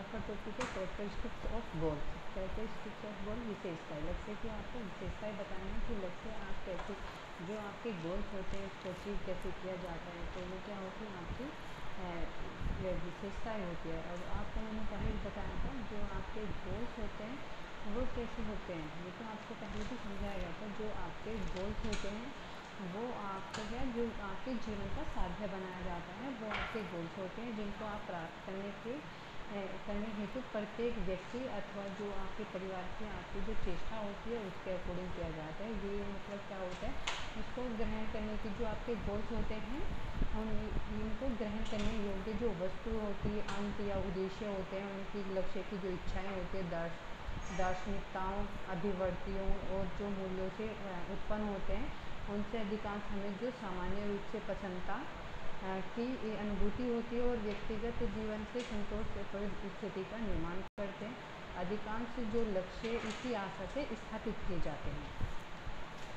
आपका टॉपिक है characteristics of goal. Characteristics of goal विशेषताएं। लक्ष्य की आपको विशेषताएं बताना है कि लक्ष्य आप कैसे, जो आपके गोल्स होते हैं उसको अचीव कैसे किया जाता है, तो वो क्या होती है आपकी विशेषताएं होती है। और आपको मैंने पहले बताया था जो आपके गोल्स होते हैं वो कैसे होते हैं, ये तो आपको पहले भी समझाया गया था। जो आपके गोल्स होते हैं वो आपको क्या, जो आपके जीवन का साध्य बनाया जाता है वो आपके गोल्स होते हैं, जिनको आप प्राप्त करने हेतु प्रत्येक व्यक्ति अथवा जो आपके परिवार की आपकी जो चेष्टा होती है उसके अकॉर्डिंग किया जाता है। ये मतलब क्या होता है, उसको ग्रहण करने की जो आपके गोल्स होते हैं इनको ग्रहण करने योग्य जो वस्तु होती है, अंत या उद्देश्य होते हैं, उनकी लक्ष्य की जो इच्छाएँ होती है, दार्शनिकताओं, अभिवर्तियों और जो मूल्यों से उत्पन्न होते हैं, उनसे अधिकांश हमें जो सामान्य रूप से प्रसन्नता की अनुभूति होती है और व्यक्तिगत जीवन से संतोष स्थिति का निर्माण करते हैं। अधिकांश जो लक्ष्य इसी आशा से स्थापित किए जाते हैं,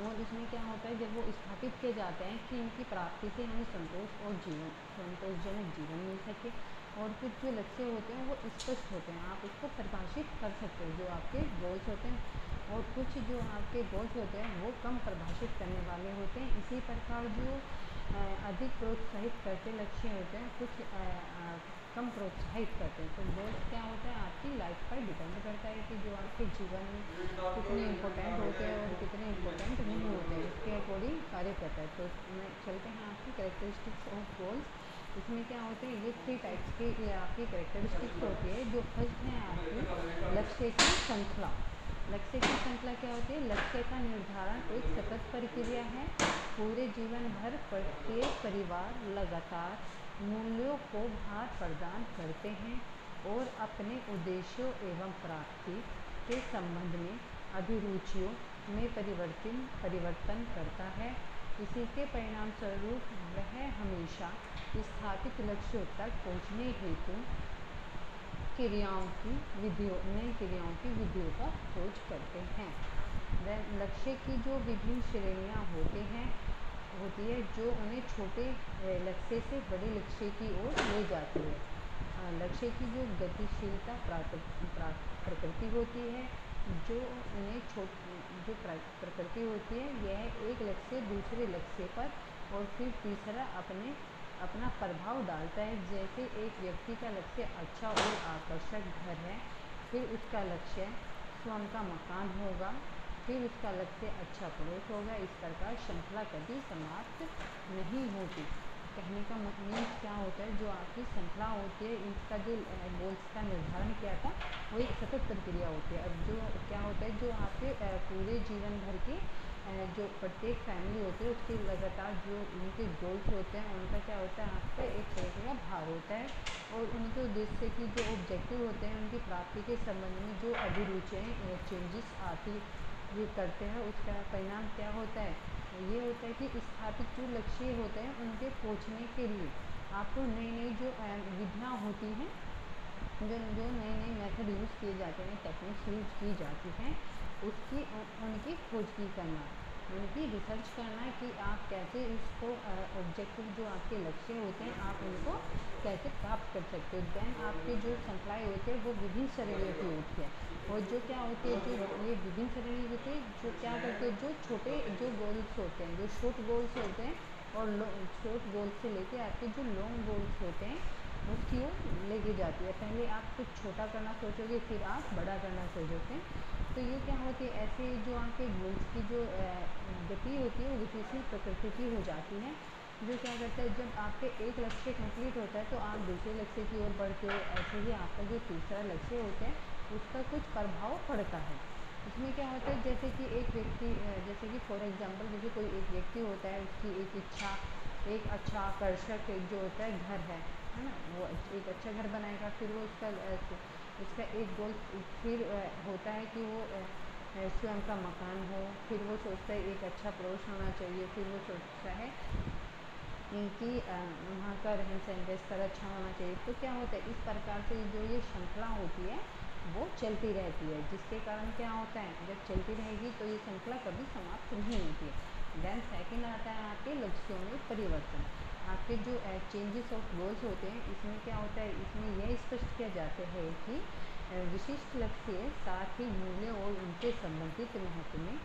और इसमें क्या होता है जब वो स्थापित किए जाते हैं कि इनकी प्राप्ति से हमें संतोषजनक जीवन मिल सके। और कुछ जो लक्ष्य होते हैं वो स्पष्ट होते हैं, आप उसको परिभाषित कर सकते हो जो आपके गोल्स होते हैं, और कुछ जो आपके गोल्स होते हैं वो कम परिभाषित करने वाले होते हैं। इसी प्रकार जो अधिक प्रोत्साहित करते लक्ष्य होते हैं कुछ कम प्रोत्साहित करते हैं। तो गोल्स क्या होता है आपकी लाइफ पर डिपेंड करता है कि जो आपके जीवन में कितने इम्पोर्टेंट होते हैं और कितने इम्पोर्टेंट नहीं होते हैं, इसके अकॉर्डिंग कार्य करता है। तो मैं चलते हैं आपकी कैरेक्टरिस्टिक्स ऑफ गोल्स। इसमें क्या होते हैं, ये 3 टाइप्स की आपकी कैरेक्टरिस्टिक्स होती है। जो फर्स्ट है आपकी लक्ष्य की श्रृंखला। लक्ष्य की श्रृंखला क्या होती है, लक्ष्य का निर्धारण एक सतत प्रक्रिया है। पूरे जीवन भर प्रत्येक परिवार लगातार मूल्यों को भार प्रदान करते हैं और अपने उद्देश्यों एवं प्राप्ति के संबंध में अभिरुचियों में परिवर्तन करता है। इसी के परिणाम स्वरूप वह हमेशा स्थापित लक्ष्यों तक पहुँचने हेतु नई क्रियाओं की विधियों का खोज करते हैं। लक्ष्य की जो विभिन्न श्रेणियाँ होती है जो उन्हें छोटे लक्ष्य से बड़े लक्ष्य की ओर ले जाती है। लक्ष्य की जो गतिशीलता प्रकृति होती है, जो उन्हें जो प्रकृति होती है, यह एक लक्ष्य दूसरे लक्ष्य पर और फिर तीसरा अपना प्रभाव डालता है। जैसे एक व्यक्ति का लक्ष्य अच्छा और आकर्षक घर है, फिर उसका लक्ष्य स्वयं का मकान होगा, फिर उसका लक्ष्य अच्छा पड़ोस होगा। इस प्रकार श्रृंखला कभी समाप्त नहीं होती। कहने का मतलब क्या होता है, जो आपकी श्रृंखला होती है इसका जो गोल्स का निर्धारण किया था वो एक सतत प्रक्रिया होती है। अब जो क्या होता है, जो आपके पूरे जीवन भर की जो प्रत्येक फैमिली होती है उसके लगातार जो उनके गोल्स होते हैं उनका क्या होता है, आपका एक तरीके का भार होता है, और उनके उद्देश्य की जो ऑब्जेक्टिव होते हैं उनकी प्राप्ति के संबंध में जो अभिरुचियाँ चेंजेस आती ये करते हैं, उसका परिणाम क्या होता है, ये होता है कि स्थापित जो लक्ष्य होते हैं उनके पहुंचने के लिए आपको नई नई जो विधियाँ होती हैं, जो नए नए मेथड यूज़ किए जाते हैं, टेक्निक्स यूज़ की जाती हैं, उनकी खोज की करना, उनकी रिसर्च करना कि आप कैसे इसको ऑब्जेक्टिव जो आपके लक्ष्य होते हैं आप उनको कैसे प्राप्त कर सकते हो। देन आपके जो श्रृंखलाएँ होती है वो विभिन्न श्रेणियों की होती है, और जो क्या होती है, जो ये विभिन्न श्रेणी होती है जो क्या करते हैं, जो छोटे जो गोल्स होते हैं, जो शॉर्ट गोल्स होते हैं, और शॉर्ट गोल्स से लेके आपके जो लॉन्ग गोल्स होते हैं उसकी ओर लेके जाती है। पहले आप कुछ छोटा करना सोचोगे, फिर आप बड़ा करना सोचोगे। तो ये क्या होती है, ऐसे जो आपके गोल्स की जो गति होती है वो गतिशील प्रकृति की हो जाती है। जो क्या करता है, जब आपके एक लक्ष्य कंप्लीट होता है तो आप दूसरे लक्ष्य की ओर बढ़ते हो। ऐसे ही आपका जो तीसरा लक्ष्य होता है उसका कुछ प्रभाव पड़ता है। इसमें क्या होता है, जैसे कि एक व्यक्ति, जैसे कि फॉर एग्जांपल जैसे कोई एक व्यक्ति होता है, उसकी एक इच्छा एक अच्छा आकर्षक जो होता है घर है ना, वो एक अच्छा घर बनाएगा, फिर वो उसका एक गोल फिर होता है कि वो स्वयं का मकान हो, फिर वो सोचता है एक अच्छा पड़ोस होना चाहिए, फिर वो सोचता है कि वहाँ का रहन सहन व्यवस्था अच्छा होना चाहिए। तो क्या होता है, इस प्रकार से जो ये श्रृंखला होती है वो चलती रहती है, जिसके कारण क्या होता है, जब चलती रहेगी तो ये श्रृंखला कभी समाप्त नहीं होती है। देन सेकंड आता है आपके लक्ष्यों में परिवर्तन। आपके जो चेंजेस ऑफ गोल्स होते हैं, इसमें क्या होता है, इसमें यह स्पष्ट किया जाता है कि विशिष्ट लक्ष्य साथ ही मूल्य और उनसे संबंधित महत्व में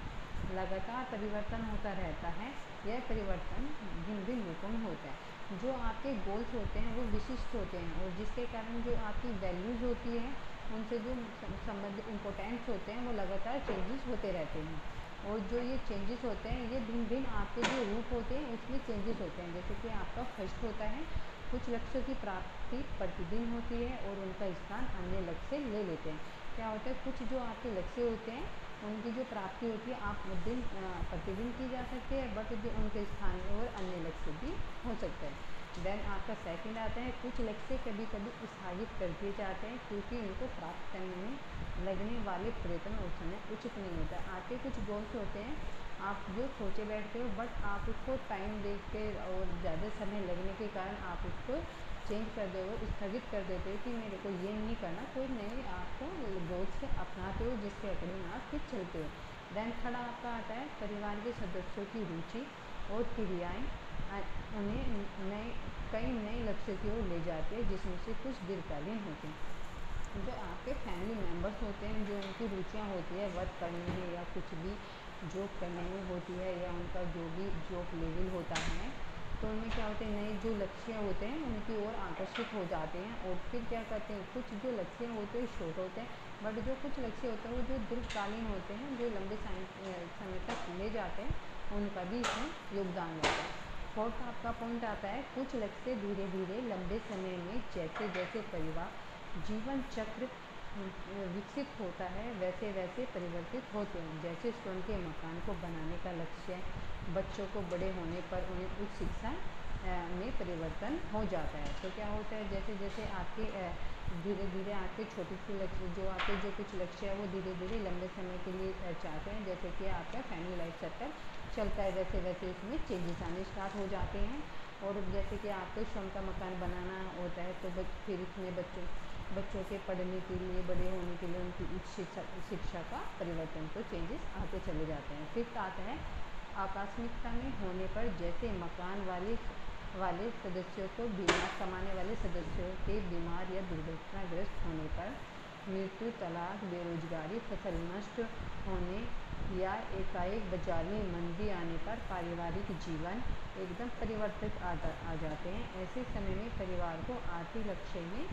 लगातार परिवर्तन होता रहता है। यह परिवर्तन भिन्न भिन्न रूपों में होता है। जो आपके गोल्स होते हैं वो विशिष्ट होते हैं, और जिसके कारण जो आपकी वैल्यूज़ होती है उनसे जो संबंधित इम्पोर्टेंस होते हैं वो लगातार चेंजेस होते रहते हैं। और जो ये चेंजेस होते हैं ये भिन्न भिन्न आपके जो रूप होते हैं उसमें चेंजेस होते हैं। जैसे कि आपका फर्स्ट होता है, कुछ लक्ष्यों की प्राप्ति प्रतिदिन होती है और उनका स्थान अन्य लक्ष्य ले लेते हैं। क्या होता है, कुछ जो आपके लक्ष्य होते हैं उनकी जो प्राप्ति होती है आप प्रतिदिन की जा सकती है, बट जो उनके स्थान और अन्य लक्ष्य भी हो सकते हैं। देन आपका सेकंड आता है, कुछ लक्ष्य कभी कभी स्थगित कर दिए जाते हैं क्योंकि उनको प्राप्त करने में लगने वाले प्रयत्न और समय उचित नहीं होता है। आपके कुछ गोल्स होते हैं आप जो सोचे बैठते हो, बट आप उसको टाइम दे के और ज़्यादा समय लगने के कारण आप उसको चेंज कर दे हो, स्थगित कर देते हो कि मेरे को ये नहीं करना, कोई नए आपको गोल्स से अपनाते हो जिसके अकॉर्डिंग आप फिर चलते हो। देन थर्ड आपका आता है, परिवार के सदस्यों की रुचि और क्रियाएँ उन्हें कई नए लक्ष्य की ओर ले जाते हैं, जिसमें से कुछ दीर्घकालीन होते हैं। जो आपके फैमिली मेम्बर्स होते हैं, जो उनकी रुचियाँ होती है वर्क करने में या कुछ भी जॉब करने में होती है, या उनका जो भी जॉब लेवल होता है, तो उनमें क्या होते हैं, नए जो लक्ष्य होते हैं उनकी ओर आकर्षित हो जाते हैं। और फिर क्या करते हैं, कुछ जो लक्ष्य होते हैं शॉर्ट होते हैं, बट जो कुछ लक्ष्य होते हैं वो जो दीर्घकालीन होते हैं, जो लंबे समय तक ले जाते हैं, उनका भी इसमें योगदान रहता है। फोर्थ आपका पॉइंट आता है, कुछ लक्ष्य धीरे धीरे लंबे समय में जैसे जैसे परिवार जीवन चक्र विकसित होता है वैसे वैसे परिवर्तित होते हैं। जैसे स्वयं के मकान को बनाने का लक्ष्य बच्चों को बड़े होने पर उन्हें उच्च शिक्षा में परिवर्तन हो जाता है। तो क्या होता है, जैसे जैसे आपके धीरे धीरे आपके छोटे से लक्ष्य जो आपके जो कुछ लक्ष्य है वो धीरे धीरे लंबे समय के लिए चाहते हैं, जैसे कि आपका फैमिली लाइफ सेटल चलता है वैसे वैसे इसमें चेंजेस आने स्टार्ट हो जाते हैं। और जैसे कि आपको स्वयं का मकान बनाना होता है तो फिर इसमें बच्चों के पढ़ने के लिए, बड़े होने के लिए उनकी उच्च शिक्षा का परिवर्तन, तो चेंजेस आते चले जाते हैं। फिफ्थ आता है, आकस्मिकता में होने पर जैसे मकान वाले सदस्यों को बीमार कमाने वाले सदस्यों के बीमार या दुर्घटनाग्रस्त होने पर, मृत्यु, तलाक, बेरोजगारी, फसल नष्ट होने या एकाएक बाजार में मंदी आने पर पारिवारिक जीवन एकदम परिवर्तित आ जाते हैं। ऐसे समय में परिवार को आर्थिक लक्ष्य में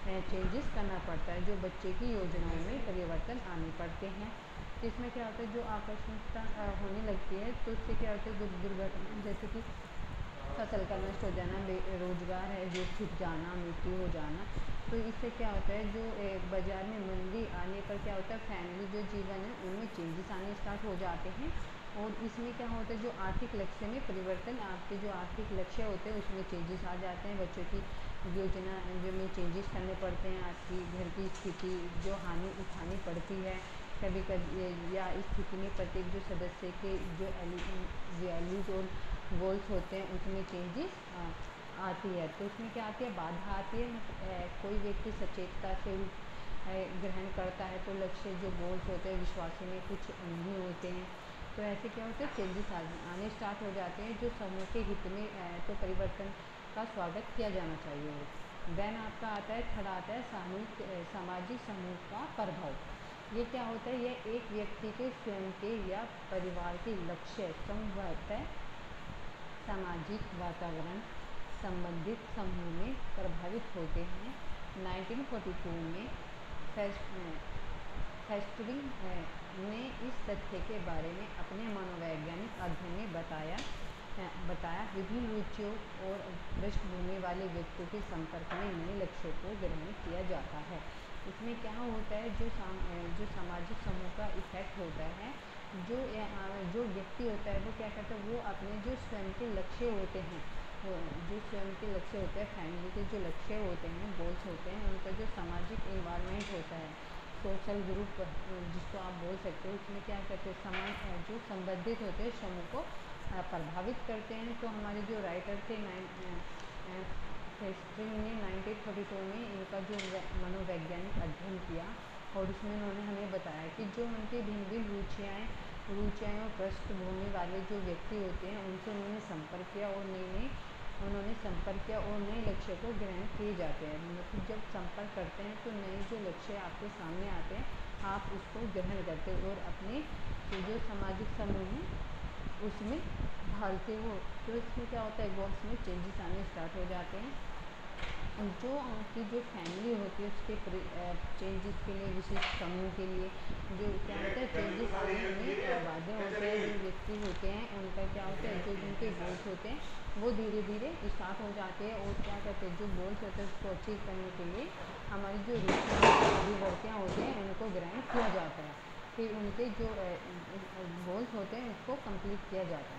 चेंजेस करना पड़ता है, जो बच्चे की योजनाओं में परिवर्तन आने पड़ते हैं। तो इसमें क्या होता है, जो आकस्मिकता होने लगती है तो उससे क्या होता है, दुर्घटना जैसे कि फसल का नष्ट हो जाना, बेरोजगार है जो छूट जाना, मृत्यु हो जाना, तो इससे क्या होता है, जो बाज़ार में मंदी आने पर क्या होता है, फैमिली जो जीवन है उनमें चेंजेस आने स्टार्ट हो जाते हैं। और इसमें क्या होता है, जो आर्थिक लक्ष्य में परिवर्तन, आपके जो आर्थिक लक्ष्य होते हैं उसमें चेंजेस आ जाते हैं, बच्चों की योजना जो में चेंजेस करने पड़ते हैं, आपकी घर की स्थिति जो हानि उठानी पड़ती है कभी कभी, या स्थिति में प्रत्येक जो सदस्य के जो वैल्यूज और गोल्स होते हैं उसमें चेंजेस आती है। तो उसमें क्या आती है, बाधा आती है। कोई व्यक्ति सचेतता से ग्रहण करता है तो लक्ष्य जो गोल्स होते हैं विश्वास में कुछ नहीं होते हैं, तो ऐसे क्या होते हैं, चेंजेस आने स्टार्ट हो जाते हैं, जो समूह के हित में तो परिवर्तन का स्वागत किया जाना चाहिए। देन आपका आता है, थर्ड आता है, सामूहिक सामाजिक समूह का प्रभाव। ये क्या होता है, ये एक व्यक्ति के स्वयं के या परिवार के लक्ष्य संभवतः सामाजिक वातावरण संबंधित समूह में प्रभावित होते हैं। 1942 में फेस्टरिंग ने इस तथ्य के बारे में अपने मनोवैज्ञानिक अध्ययन में बताया विभिन्न रुचियों और पृष्ठभूमि वाले व्यक्तियों के संपर्क में नए लक्ष्यों को ग्रहण किया जाता है। इसमें क्या होता है, जो सामाजिक समूह का इफेक्ट होता है, जो व्यक्ति होता है वो क्या करता है, वो अपने जो स्वयं के लक्ष्य होते हैं, जो स्वयं के लक्ष्य होते हैं, फैमिली के जो लक्ष्य होते हैं, गोल्स होते हैं, उनका जो सामाजिक इन्वायरमेंट होता है, सोशल ग्रुप जिसको आप बोल सकते हो, उसमें क्या करते हैं, समाज जो संबंधित होते हैं समूह को प्रभावित करते हैं। तो हमारे जो राइटर थे फेस्टरिंग ने 1942 में इनका जो मनोवैज्ञानिक अध्ययन किया, और उसमें उन्होंने हमें बताया कि जो उनकी भिन्न भिन्न रुचियाँ और पृष्ठभूमि वाले जो व्यक्ति होते हैं उनसे उन्होंने संपर्क किया और नई नई उन्होंने संपर्क किया और नए लक्ष्य को ग्रहण किए जाते हैं। मतलब जब संपर्क करते हैं तो नए जो लक्ष्य आपके सामने आते हैं, आप उसको ग्रहण करते हो और अपने जो सामाजिक समूह है उसमें ढालते हो। तो इसमें क्या होता है, गोल्स में चेंजेस आने स्टार्ट हो जाते हैं। जो आपकी जो फैमिली होती है उसके चेंजेस के लिए, विशिष्ट समूह के लिए जो क्या होता है, चेंजेस आने में बाधे होते हैं। जो व्यक्ति होते हैं उनका क्या होता है, जो जिनके गोल्स होते हैं वो धीरे धीरे स्टार्ट हो जाते हैं। और क्या कहते हैं, जो गोल्स होते हैं उसको अचीव करने के लिए हमारी जो रूटीन अभिवर्तियाँ होते हैं उनको ग्रहण किया जाता है। फिर उनके जो गोल्स होते हैं उसको कंप्लीट किया जाता है।